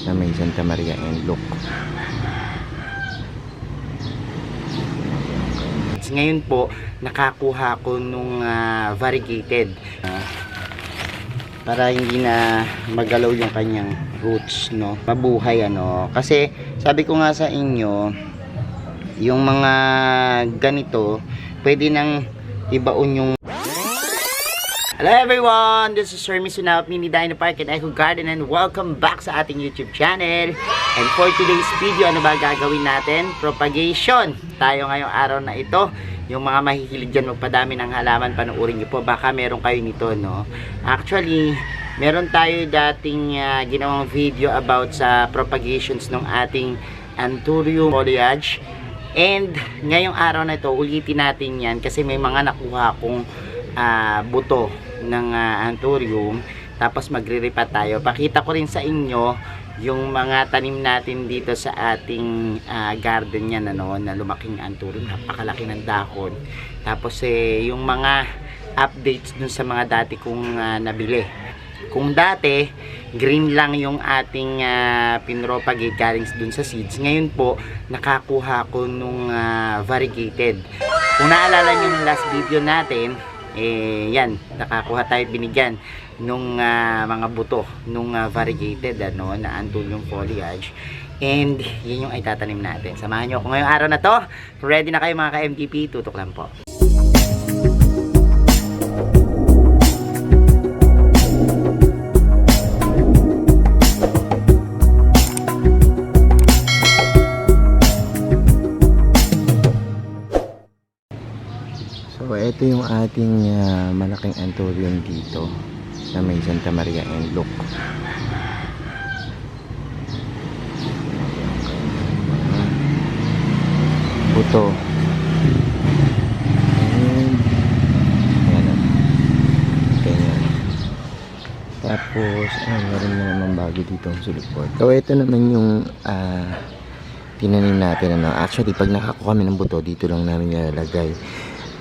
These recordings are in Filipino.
sa may Santa Maria and Look. Ngayon po nakakuha ko nung variegated para hindi na magalaw yung kanyang roots, no, mabuhay, ano, kasi sabi ko nga sa inyo, yung mga ganito pwede nang ibaon yung. Hello everyone, this is Sir Misunaw of Mini Dino Park and Eco Garden, and welcome back sa ating YouTube channel. And for today's video, ano ba gagawin natin? Propagation tayo ngayong araw na ito. Yung mga mahihilig dyan magpadami ng halaman, panoorin nyo po, baka meron kayo nito, no? Actually, meron tayo dating ginawang video about sa propagations ng ating Anthurium foliage. And ngayong araw na ito, ulitin natin yan kasi may mga nakuha kong buto ng Anthurium, tapos magre-repat tayo. Pakita ko rin sa inyo yung mga tanim natin dito sa ating garden yan, ano, na lumaking Anthurium, napakalaki ng dahon. Tapos yung mga updates dun sa mga dati kong nabili. Kung dati green lang yung ating pinropagate galing dun sa seeds, ngayon po nakakuha ko nung variegated. Kung naalala nyo yung last video natin, yan, nakakuha tayo, binigyan nung mga buto nung variegated, ano, na Anthurium foliage, and yun yung itatanim natin. Samahan nyo ako ngayong araw na to. Ready na kayo mga ka-MDP? Tutok lang po. So ito yung ating malaking Anthurium dito sa may Santa Maria and Look. Buto. And yan o. Ganyan. Tapos meron na naman bago dito ang suliport. So ito naman yung tinanim natin, ano. Actually pag nakakuha kami ng buto, dito lang namin nilalagay.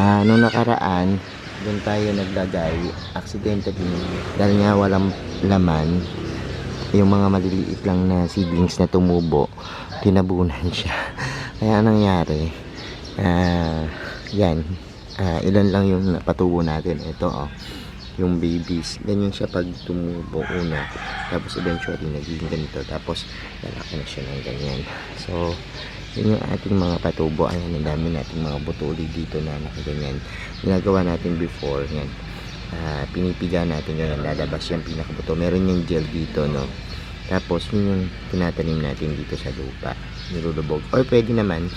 Nung nakaraan, doon tayo naglagay accidentally dahil nga walang laman, yung mga maliliit lang na seedlings na tumubo, tinabunan siya. Kaya nangyari, yan, ilan lang yung napatubo natin. Ito, yung babies, ganyan siya pag tumubo una, tapos eventually naging ganito, tapos lalaki na siya ng ganyan. So yun yung ating mga patubo. Ayan, ang dami nating mga butuli dito na nakaganyan. Ginagawa natin before, yan, pinipiga natin yun, lalabas yung pinakabuto. Meron yung gel dito, no? Tapos yun yung tinatanim natin dito sa lupa, nilulubog, or pwede naman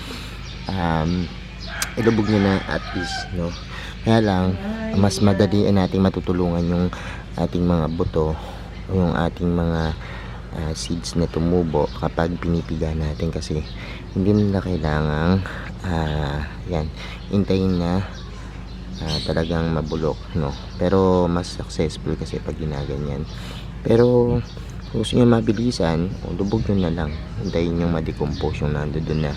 ilubog nyo na at least, no? Kaya lang mas madali nating matutulungan yung ating mga buto, yung ating mga seeds na tumubo kapag pinipiga natin, kasi hindi na kailangang yan, hintayin na talagang mabulok, no? Pero mas successful kasi pag ginaganyan. Pero kung gusto nyo mabilisan, lubog nyo na lang, hintayin nyo ma-decompose yung nandoon na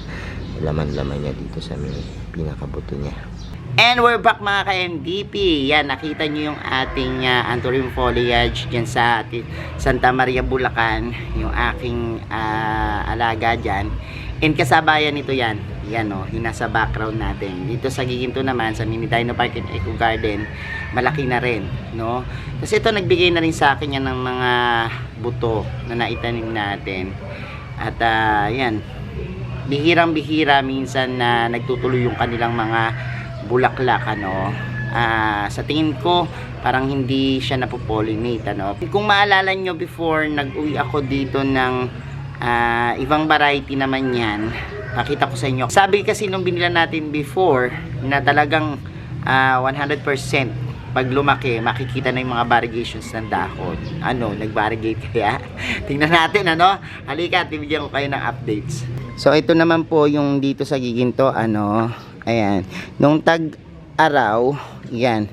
laman-laman niya dito sa may pinakabuto niya. And we're back mga ka-MDP. Yan, nakita nyo yung ating Anthurium foliage dyan sa Santa Maria, Bulacan, yung aking alaga dyan. And kasabayan nito yan, yan o, yung nasa background natin. Dito sa Giginto naman, sa Mini Dino Park and Eco Garden, malaki na rin, no? Kasi ito, nagbigay na rin sa akin yan ng mga buto na naitanim natin. At yan, bihirang-bihira minsan na nagtutuloy yung kanilang mga bulaklak, ano. Sa tingin ko, parang hindi siya napopollinate, ano. Kung maalala nyo, before nag-uwi ako dito ng ibang variety naman yan, pakita ko sa inyo. Sabi kasi nung binila natin before na talagang 100% pag lumaki makikita na yung mga variegations ng dahon. Ano, nag-variegate kaya? Tingnan natin, ano. Halika, bibigyan ko kayo ng updates. So ito naman po yung dito sa Giginto, ano. Ayan, nung tag-araw, yan,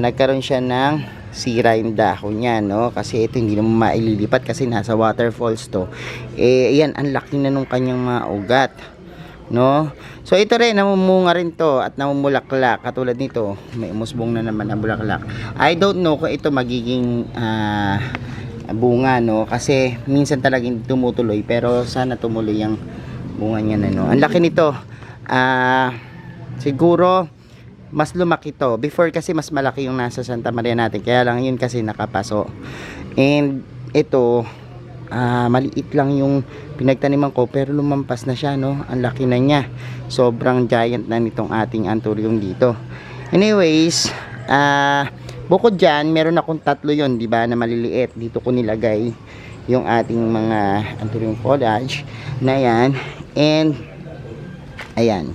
nagkaroon siya ng sira yung dahon niya, no? Kasi ito hindi naman maililipat kasi nasa waterfalls to. Ayan, ang laki na nung kanyang mga ugat, no? So ito rin, namumunga rin to at namumulaklak. Katulad nito, may umusbong na naman ang bulaklak. I don't know kung ito magiging bunga, no? Kasi minsan talaga hindi tumutuloy, pero sana tumuloy yung bunga niya na, no? Ang laki nito. Siguro mas lumaki to. Before kasi mas malaki yung nasa Santa Maria natin, kaya lang yun kasi nakapaso. And ito, maliit lang yung pinagtaniman ko, pero lumampas na siya, no? Ang laki na niya. Sobrang giant na nitong ating anthurium dito. Anyways, bukod dyan, meron akong tatlo yon, di ba, na maliliit. Dito ko nilagay yung ating mga anthurium foliage na yan. And ayan,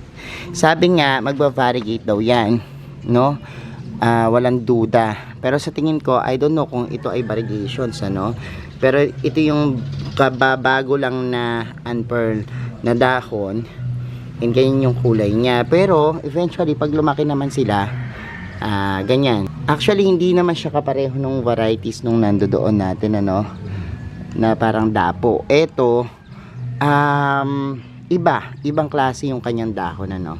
sabi nga magba-variegate daw yan, no? Walang duda. Pero sa tingin ko, I don't know kung ito ay variegations, ano? Pero ito yung kababago lang na unpearl na dahon, and ganyan yung kulay niya. Pero eventually pag lumaki naman sila, ganyan. Actually hindi naman siya kapareho ng varieties nung nandoon natin, ano, na parang dapo. Ito ibang klase yung kanyang dahon, ano.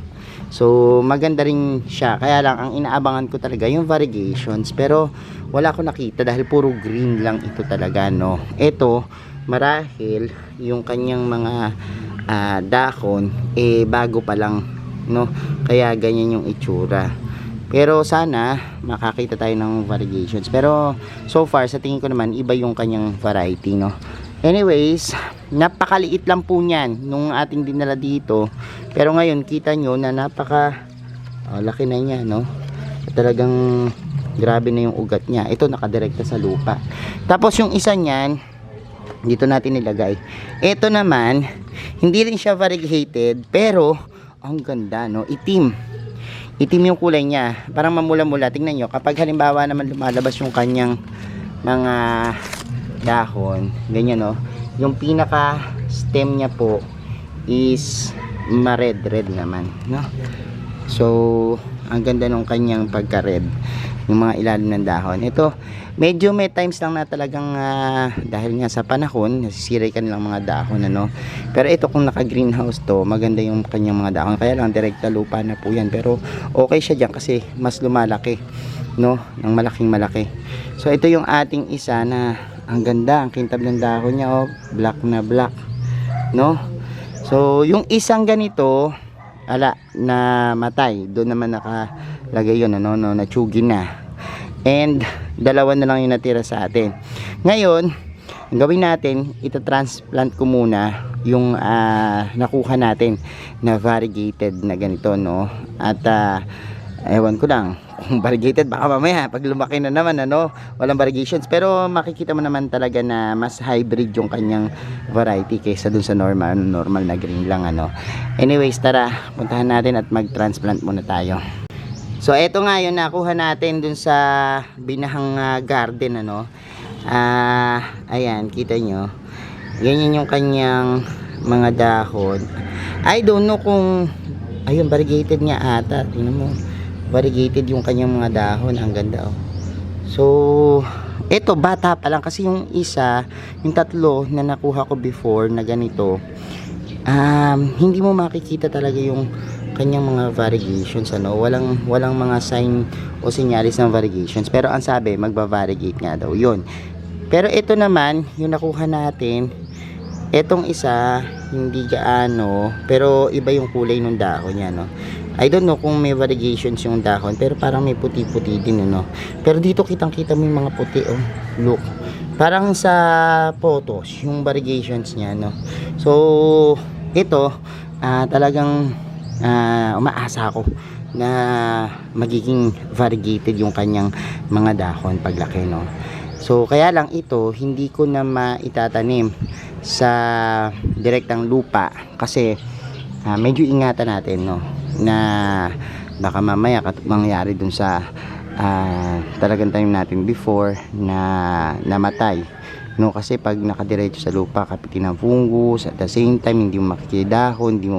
So maganda rin siya, kaya lang ang inaabangan ko talaga yung variegations, pero wala ko nakita dahil puro green lang ito talaga, no. Ito marahil yung kanyang mga dahon bago pa lang, no, kaya ganyan yung itsura. Pero sana makakita tayo ng variegations, pero so far sa tingin ko naman iba yung kanyang variety, no. Anyways, napakaliit lang po niyan nung ating dinala dito, pero ngayon kita nyo na laki na niya, no. Talagang grabe na yung ugat niya. Ito nakadirekta sa lupa. Tapos yung isa niyan dito natin nilagay. Ito naman hindi rin siya variegated, pero ang ganda, no. Itim yung kulay niya, parang mamula-mula. Tingnan nyo, kapag halimbawa naman lumalabas yung kanyang mga dahon, ganyan, no. Yung pinaka stem niya po is ma-red naman, no. So ang ganda nung kanyang pagka-red, yung mga ilalim ng dahon. Ito medyo may times lang na talagang dahil nga sa panahon nasisiray ka nilang mga dahon, ano. Pero ito kung naka greenhouse to, maganda yung kanyang mga dahon, kaya lang direkta lupa na po yan, pero okay siya dyan kasi mas lumalaki, no, ng malaking malaki. So ito yung ating isa na ang ganda, ang kintab ng dahon niya, oh, black na black, no. So yung isang ganito na matay, doon naman nakalagay yun, ano, no, natsugi na. And dalawa na lang yung natira sa atin. Ngayon ang gawin natin, ita-transplant ko muna yung nakuha natin na variegated na ganito, no. At ewan ko lang kung variegated, baka mamaya pag lumaki na naman, ano, walang variegations. Pero makikita mo naman talaga na mas hybrid yung kanyang variety kaysa dun sa normal na green lang, ano. Anyways, tara, puntahan natin at mag-transplant muna tayo. So eto nga yung nakuha natin dun sa binahang garden, ano. Ayan, kita nyo, ganyan yung kanyang mga dahon. I don't know kung ayun, variegated nga ata. Tingnan mo, variegated yung kanyang mga dahon. Ang ganda, oh. So ito bata pa lang, kasi yung isa, yung tatlo na nakuha ko before na ganito, hindi mo makikita talaga yung kanyang mga variegations, ano. Walang mga sign o sinyalis ng variegations, pero ang sabi magba-variegate nga daw yun. Pero ito naman yung nakuha natin, etong isa hindi gaano, pero iba yung kulay ng dahon niya, no. I don't know kung may variegations yung dahon, pero parang may puti-puti din, ano. Pero dito kitang-kita mo yung mga puti, oh. Look, parang sa photos yung variegations niya, no. So ito talagang umaasa ako na magiging variegated yung kanyang mga dahon paglaki, no. So kaya lang ito hindi ko na maitatanim sa direktang lupa, kasi medyo ingatan natin, no, na baka mamaya mangyari dun sa talagang tanim natin before na namatay, no. Kasi pag nakadiretso sa lupa, kapitin ng fungus, at the same time hindi mo makikidahon, hindi mo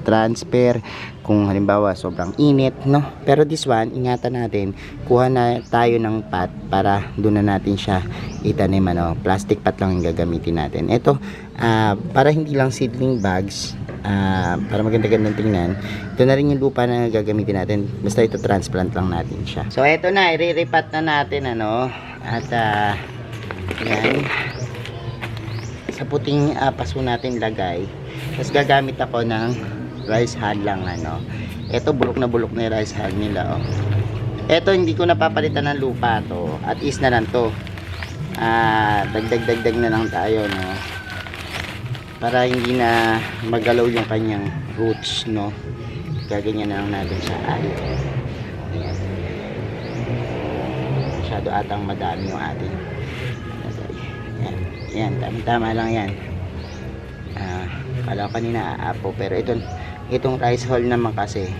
transfer kung halimbawa sobrang init, no. Pero this one, ingatan natin, kuha na tayo ng pot para doon na natin siya itanim, ano. Plastic pot lang yung gagamitin natin. Ito para hindi lang seedling bags, para maganda-gandang tingnan. Ito na rin yung lupa na gagamitin natin, basta ito transplant lang natin siya. So ito na, i-repat na natin, ano. At Yan. Sa puting paso natin lagay. Tapos gagamit ako ng rice hull lang, ano. Ito bulok na yung rice hull nila, oh. Ito hindi ko napapalitan ng lupa to. At is na lang to. Dagdag na lang tayo, no. Para hindi na magalaw yung kanyang roots, no. Gaganyan na lang natin siya. Ayan. Masyado atang madami yung ating. Yan, tama lang yan. Kala ko kanina aapo, pero itong rice hull naman kasi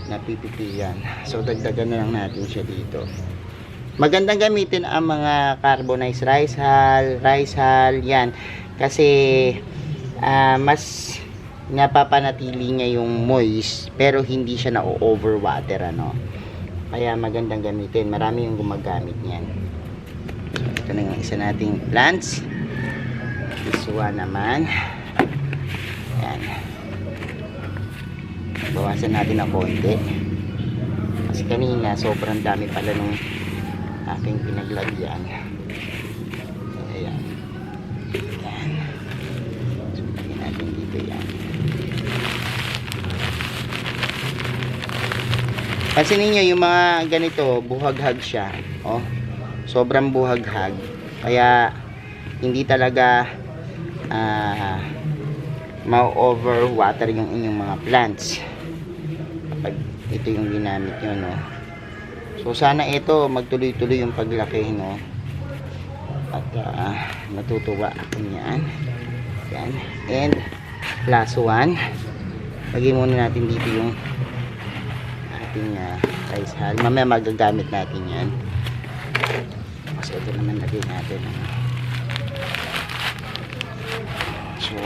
napipitiyan. So dagdagan na lang natin siya dito. Magandang gamitin ang mga carbonized rice hull, yan. Kasi mas napapanatili niya yung moist, pero hindi siya na-overwater, ano. Kaya magandang gamitin. Marami yung gumagamit niyan. So, ito na yung isa nating plants. This one naman. Yan. Bawasan natin ng konti. Kasi kanina sobrang dami pala nung aking pinaglagyan. Ayan. Yan. So, lagyan natin dito yan. Kasi ninyo yung mga ganito, buhaghag siya. Oh. Sobrang buhaghag. Kaya hindi talaga ma-overwater yung inyong mga plants kapag ito yung ginamit nyo, no. So sana ito magtuloy-tuloy yung paglaki, no. At matutuwa ako niyan. Yan. And last one, lagyan muna natin dito yung ating rice hull. Mamaya magagamit natin yan. So ito naman lagyan natin. So,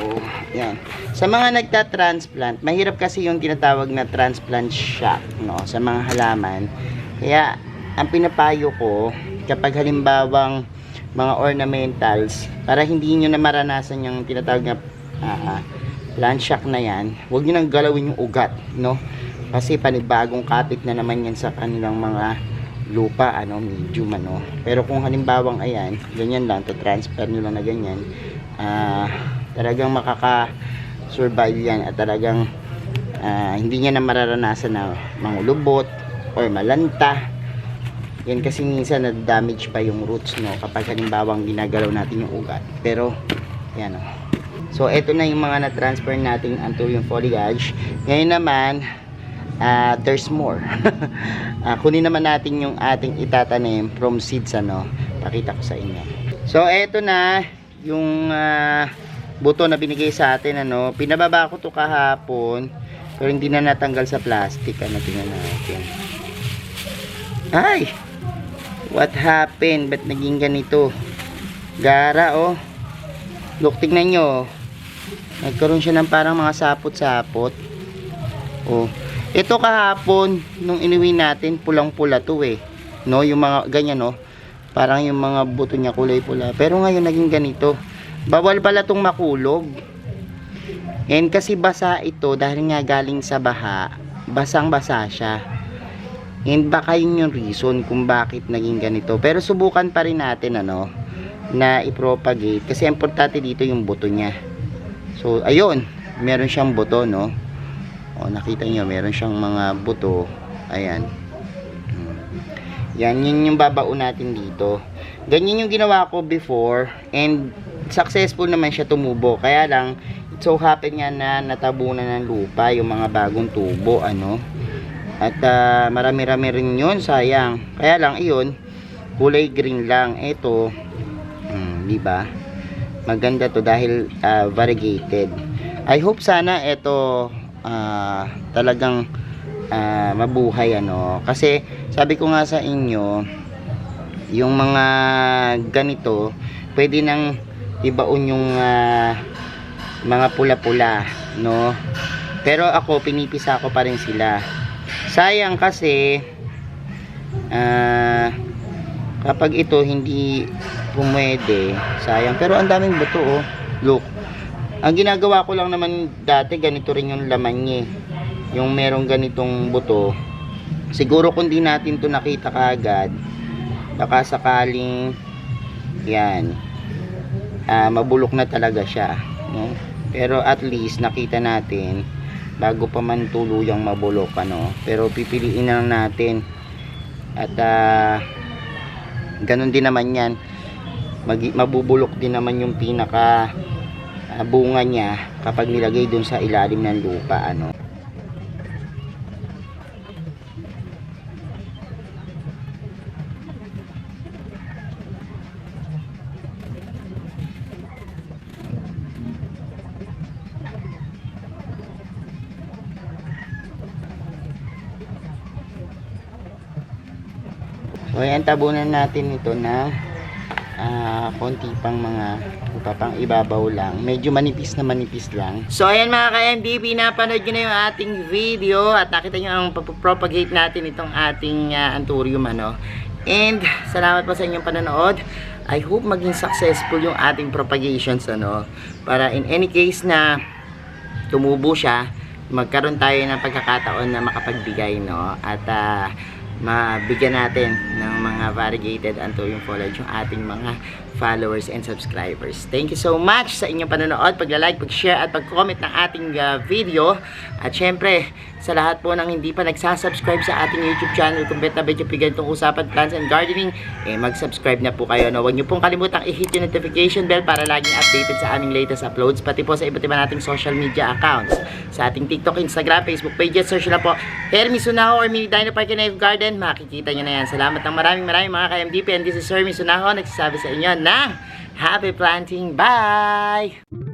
yan. Sa mga nagta-transplant, mahirap kasi yung tinatawag na transplant shock, no, sa mga halaman. Kaya, ang pinapayo ko, kapag halimbawang mga ornamentals, para hindi nyo na maranasan yung tinatawag na plant shock na yan, huwag nyo nang galawin yung ugat, no? Kasi panibagong kapit na naman yan sa kanilang mga lupa, ano, medium, ano. Pero kung halimbawang ayan, ganyan lang, to-transfer nyo lang na ganyan, talagang makaka-survive yan at talagang hindi niya na mararanasan na mangulubot or malanta. Yan kasi minsan na-damage pa yung roots, no, kapag halimbawang ginagalaw natin yung ugat. Pero yan, no. So eto na yung mga na-transfer natin anthurium foliage. Ngayon naman there's more. Kunin naman natin yung ating itatanim from seeds, ano. Pakita ko sa inyo. So eto na yung buto na binigay sa atin, ano. Pinababa ko to kahapon pero hindi na natanggal sa plastic, ano. Tingnan natin. Ay, what happened? Ba't naging ganito? Gara, oh. Look, tingnan nyo. Nagkaroon siya ng parang mga sapot-sapot. Oh, ito kahapon nung inuwi natin, pulang-pula to, eh, no, yung mga ganyan, no. Parang yung mga buto niya kulay pula. Pero ngayon naging ganito. Bawal pala tong makulog. And kasi basa ito dahil nga galing sa baha. Basang-basa siya. And baka yun yung reason kung bakit naging ganito. Pero subukan pa rin natin, ano, na i-propagate. Kasi importante dito yung buto niya. So, ayun. Meron siyang buto, no. O, nakita nyo, meron siyang mga buto. Ayan. Yan, yun yung babaon natin dito. Ganyan yung ginawa ko before. And successful naman siya tumubo. Kaya lang, it so happen nga na natabunan ng lupa yung mga bagong tubo, ano. At marami-rami rin yun, sayang. Kaya lang, iyon, kulay green lang. Ito, diba? Maganda to dahil variegated. I hope sana ito talagang mabuhay, ano. Kasi sabi ko nga sa inyo, yung mga ganito pwede nang ibaon yung mga pula-pula, no. Pero ako pinipisa ko pa rin sila. Sayang kasi kapag ito hindi pumwede, sayang. Pero ang daming buto, oh. Look, ang ginagawa ko lang naman dati, ganito rin yung laman niya, yung merong ganitong buto. Siguro kung di natin to nakita kaagad, baka sakaling yan, mabulok na talaga siya, no? Pero at least nakita natin bago pa man tuluyang mabulok, ano. Pero pipiliin na lang natin at ganun din naman yan, mabubulok din naman yung pinaka bunga niya kapag nilagay dun sa ilalim ng lupa, ano. So ayan, tabunan natin ito na konti pang mga pang ibabaw lang, medyo manipis lang. So ayan mga ka-MDP, napanood nyo na yung ating video at nakita nyo ang propagate natin itong ating anthurium, ano. And salamat po sa inyong panonood. I hope maging successful yung ating propagations, ano, para in any case na tumubo siya, magkaroon tayo ng pagkakataon na makapagbigay, no, at mabigyan natin ng mga variegated anthurium foliage yung ating mga followers and subscribers. Thank you so much sa inyong panonood, pagla-like, pag-share at pag-comment ng ating video. At syempre, sa lahat po ng hindi pa nagsasubscribe sa ating YouTube channel, kung bet na bet yung pigan itong usapan plants and gardening, mag-subscribe na po kayo, no? Huwag niyo pong kalimutang i-hit yung notification bell para laging updated sa aming latest uploads, pati po sa iba't iba nating social media accounts. Sa ating TikTok, Instagram, Facebook pages, search na po Hermes Unaho or Mini Dino Park and Life Garden, makikita nyo na yan. Salamat ng maraming mga ka-MDP, and this is Hermes Unaho, nagsasabi sa inyo na happy planting. Bye!